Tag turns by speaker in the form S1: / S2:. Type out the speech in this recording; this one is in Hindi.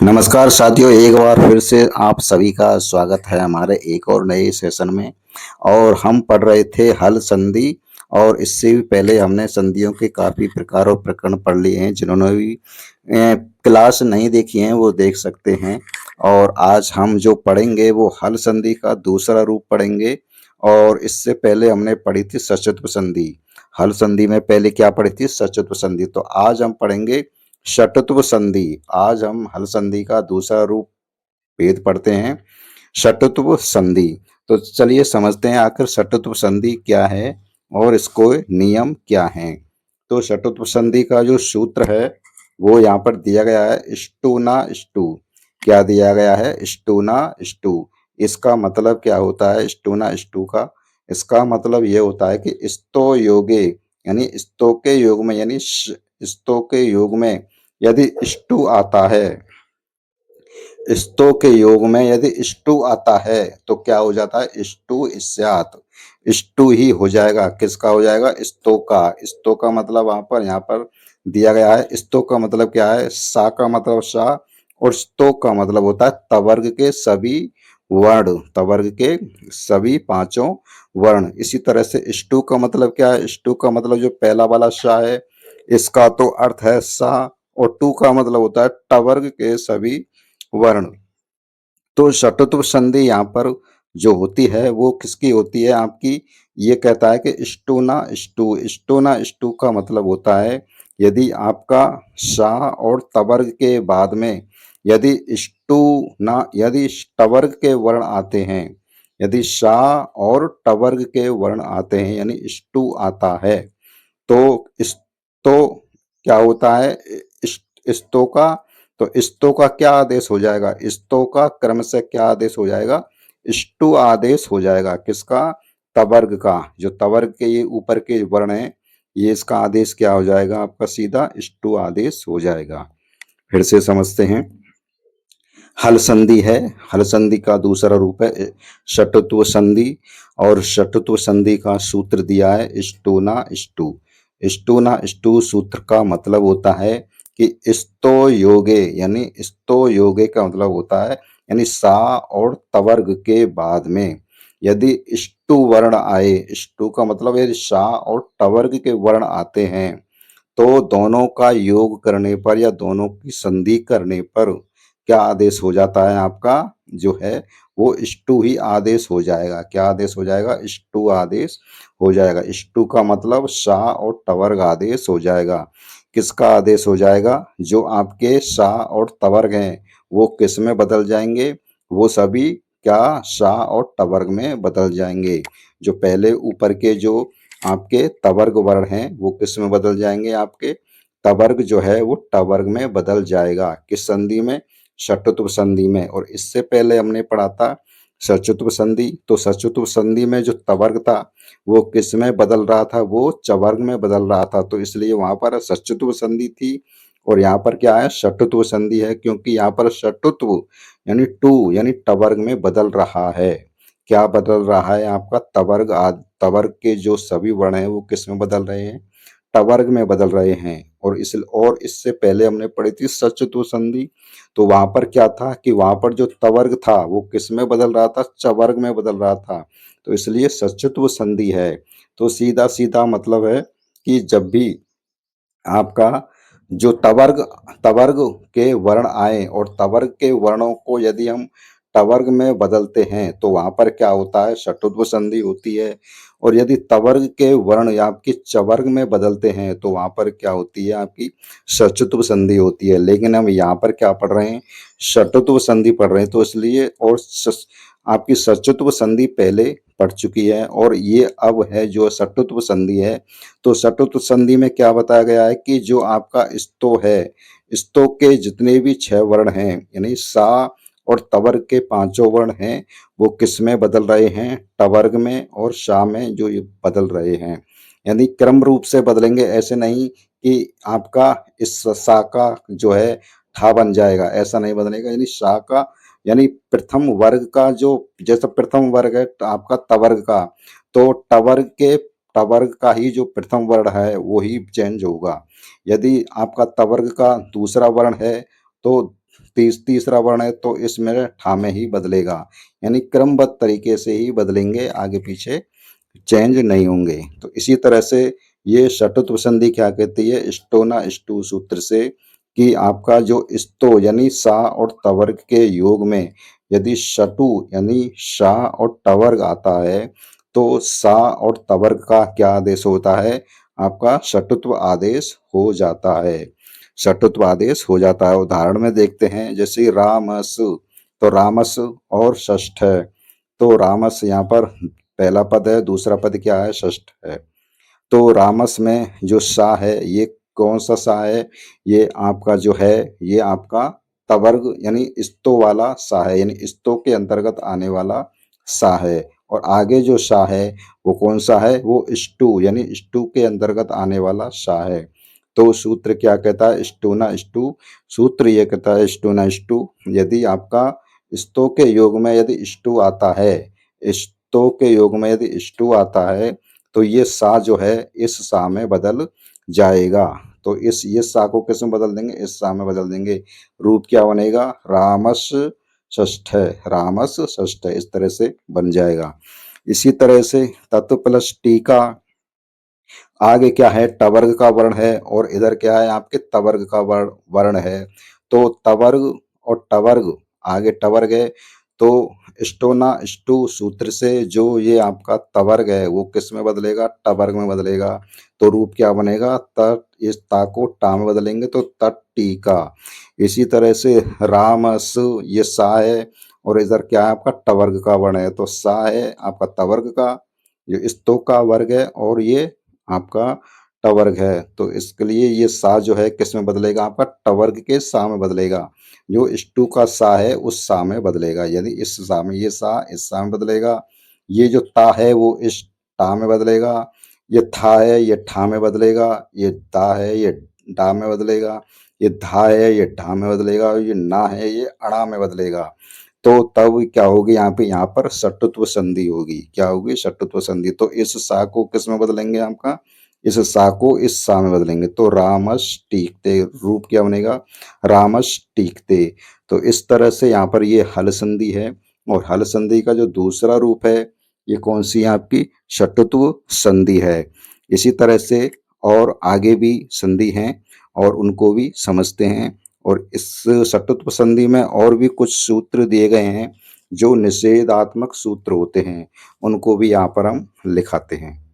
S1: नमस्कार साथियों, एक बार फिर से आप सभी का स्वागत है हमारे एक और नए सेशन में। और हम पढ़ रहे थे हल संधि। और इससे भी पहले हमने संधियों के काफ़ी प्रकार और प्रकरण पढ़ लिए हैं। जिन्होंने भी क्लास नहीं देखी हैं वो देख सकते हैं। और आज हम जो पढ़ेंगे वो हल संधि का दूसरा रूप पढ़ेंगे। और इससे पहले हमने पढ़ी थी सचत्व संधि। हल संधि में पहले क्या पढ़ी थी? सचत्व संधि। तो आज हम पढ़ेंगे षट्त्व संधि। आज हम हल संधि का दूसरा रूप भेद पढ़ते हैं, षट्त्व संधि। तो चलिए समझते हैं आखिर षट्त्व संधि क्या है और इसको नियम क्या है। तो षट्त्व संधि का जो सूत्र है वो यहाँ पर दिया गया है, स्टू ना स्टू। क्या दिया गया है? स्टू ना स्टू। इसका मतलब क्या होता है स्टू ना स्टू का? इसका मतलब ये होता है कि स्तो योगे यानी स्तो के योग में, यानी स्तो के योग में यदि स्टू आता है, स्तो के योग में यदि स्टू आता है तो क्या हो जाता है? स्टू स्यात्। स्टू ही हो जाएगा। किसका हो जाएगा? स्तो का। स्तो का मतलब वहां पर यहाँ पर दिया गया है। स्तो का मतलब क्या है? सा का मतलब सा और स्तो का मतलब होता है तवर्ग के सभी वर्ण, तवर्ग के सभी पांचों वर्ण। इसी तरह से स्टू का मतलब क्या है? स्टू का मतलब जो पहला वाला सा है इसका तो अर्थ है सा, और टू का मतलब होता है टवर्ग के सभी वर्ण। तो षट्त्व संधि यहाँ पर जो होती है वो किसकी होती है? आपकी। ये कहता है कि स्टू ना स्टू। स्टू ना स्टू का मतलब होता है यदि आपका सा और तवर्ग के बाद में यदि स्टू ना, यदि टवर्ग के वर्ण आते हैं, यदि सा और टवर्ग के वर्ण आते हैं यानी स्टू आता है, तो इस तो क्या होता है? स्तो का। तो स्तो का क्या आदेश हो जाएगा? स्तो का क्रम से क्या आदेश हो जाएगा? स्टु आदेश हो जाएगा। किसका? तवर्ग का। जो तवर्ग के ये ऊपर के वर्ण है ये इसका आदेश क्या हो जाएगा? आपका सीधा स्टु आदेश हो जाएगा। फिर से समझते हैं। हल संधि है। हल संधि का दूसरा रूप है षट्त्व संधि। और षट्त्व संधि का सूत्र दिया है स्टू ना स्टू। स्टू ना स्टू सूत्र का मतलब होता है कि स्तो योगे, यानी स्तो योगे का मतलब होता है यानी सा और तवर्ग के बाद में यदि स्टु वर्ण आए, स्टु का मतलब यदि सा और टवर्ग के वर्ण आते हैं तो दोनों का योग करने पर या दोनों की संधि करने पर क्या आदेश हो जाता है? आपका जो है वो स्टू ही आदेश हो जाएगा। क्या आदेश हो जाएगा? स्टू आदेश हो जाएगा। स्टू का मतलब सा और टवर्ग आदेश हो जाएगा। किसका आदेश हो जाएगा? जो आपके सा और तवर्ग हैं वो किस में बदल जाएंगे? वो सभी क्या सा और टवर्ग में बदल जाएंगे। जो पहले ऊपर के जो आपके तवर्ग वर्ण हैं वो किस में बदल जाएंगे? आपके तवर्ग जो है वो टवर्ग में बदल जाएगा। किस संधि में? षट्त्व संधि में। और इससे पहले हमने पढ़ा था सचत्व संधि। तो सचत्व संधि में जो तवर्ग था वो किस में बदल रहा था? वो चवर्ग में बदल रहा था। तो इसलिए वहां पर सचत्व संधि थी और यहाँ पर क्या है? षट्त्व संधि है, क्योंकि यहाँ पर षट्त्व यानी टू यानी टवर्ग में बदल रहा है। क्या बदल रहा है? आपका तवर्ग। तवर्ग के जो सभी वर्ण हैं वो किस में बदल रहे हैं? टवर्ग में बदल रहे हैं। और इससे पहले हमने पढ़ी थी सचत्व संधि। तो वहां पर क्या था कि वहां पर जो तवर्ग था वो किस में बदल रहा था? चवर्ग में बदल रहा था। तो इसलिए सचत्व संधि है। तो सीधा सीधा मतलब है कि जब भी आपका जो तवर्ग तवर्ग के वर्ण आए और तवर्ग के वर्णों को यदि हम टवर्ग में बदलते हैं तो वहां पर क्या होता है? षट्त्व संधि होती है। और यदि तवर्ग के वर्ण या आपकी चवर्ग में बदलते हैं तो वहां पर क्या होती है? आपकी सचत्व संधि होती है। लेकिन हम यहाँ पर क्या पढ़ रहे हैं? षट्त्व संधि पढ़ रहे हैं। तो इसलिए आपकी सचत्व संधि पहले पढ़ चुकी है और ये अब है जो षट्त्व संधि है। तो षट्त्व संधि में क्या बताया गया है कि जो आपका स्तो है, स्तो के जितने भी 6 वर्ण हैं यानी सा और तवर्ग के पांचों वर्ण हैं वो किस में बदल रहे हैं? टवर्ग में और सा में जो ये बदल रहे हैं। यानी क्रम रूप से बदलेंगे, ऐसे नहीं कि आपका इस सा का जो है ठा बन जाएगा, ऐसा नहीं बदलेगा। यानी सा का यानी प्रथम वर्ग का जो, जैसा प्रथम वर्ग है आपका तवर्ग का, तो टवर्ग का ही जो प्रथम वर्ण है वो ही चेंज होगा। यदि आपका तवर्ग का दूसरा वर्ण है तो तीसरा वर्ण है तो इसमें ठा में ही बदलेगा, यानी क्रमबद्ध तरीके से ही बदलेंगे, आगे पीछे चेंज नहीं होंगे। तो इसी तरह से ये षटुत्व संधि क्या कहती है, स्टोना स्टू सूत्र से, कि आपका जो स्तो यानी सा और तवर्ग के योग में यदि शटु यानी शा और टवर्ग आता है तो सा और तवर्ग का क्या आदेश होता है, आपका षटुत्व आदेश हो जाता है। षटुत्व आदेश हो जाता है। उदाहरण में देखते हैं, जैसे रामस, तो रामस और षष्ठ है, तो रामस यहाँ पर पहला पद है, दूसरा पद क्या है, षष्ठ है। तो रामस में जो सा है ये कौन सा सा है, ये आपका जो है ये आपका तवर्ग यानी स्तो वाला सा है, यानी स्तो के अंतर्गत आने वाला सा है। और आगे जो सा है वो कौन सा है, वो स्टू यानी स्टू के अंतर्गत आने वाला सा है। तो सूत्र क्या कहता है, स्टूना स्टू, सूत्र ये कहता है स्टूना स्टू, यदि आपका स्तो के योग में यदि स्टू आता है, स्तो के योग में यदि स्टू आता है तो ये सा जो है इस सा में बदल जाएगा। तो इस ये सा को किस में बदल देंगे, इस सा में बदल देंगे। रूप क्या बनेगा, रामस षष्ठ, रामस षष्ठ, इस तरह से बन जाएगा। इसी तरह से तत्व प्लस टी का आगे क्या है, टवर्ग का वर्ण है और इधर क्या है, आपके तवर्ग का वर्ण है। तो तवर्ग और टवर्ग, आगे टवर्ग है तो स्टोना स्टू सूत्र से जो ये आपका तवर्ग है वो किस में बदलेगा, टवर्ग में बदलेगा। तो रूप क्या बनेगा, तट, इस ता को टा में बदलेंगे तो तट टीका। इसी तरह से रामस, ये सा है और इधर क्या है, आपका टवर्ग का वर्ण है, तो सा है आपका तवर्ग का, ये स्तो का वर्ग है और ये आपका टवर्ग है। तो इसके लिए ये सा जो है किस में बदलेगा, आपका टवर्ग के सा में बदलेगा। जो स्टू का सा है उस सा में बदलेगा, यदि इस सा में, ये सा इस सा में बदलेगा। ये जो ता है वो इस टा में बदलेगा। ये था है ये ठा में बदलेगा। ये ता है ये डा में बदलेगा। ये धा है ये ढा में बदलेगा और ये ना है ये अणा में बदलेगा। तो तब क्या होगी, यहाँ पर षटुत्व संधि होगी। क्या होगी, षटुत्व संधि। तो इस सा को किस में बदलेंगे, आपका इस सा को इस सा में बदलेंगे तो रामस टीकते, रूप क्या बनेगा, रामस टीकते। तो इस तरह से यहाँ पर ये हल संधि है। और हल संधि का जो दूसरा रूप है ये कौन सी है, आपकी षटुत्व संधि है। इसी तरह से और आगे भी संधि हैं और उनको भी समझते हैं। और इस षटुत्व संधि में और भी कुछ सूत्र दिए गए हैं जो निषेधात्मक सूत्र होते हैं, उनको भी यहाँ पर हम लिखाते हैं।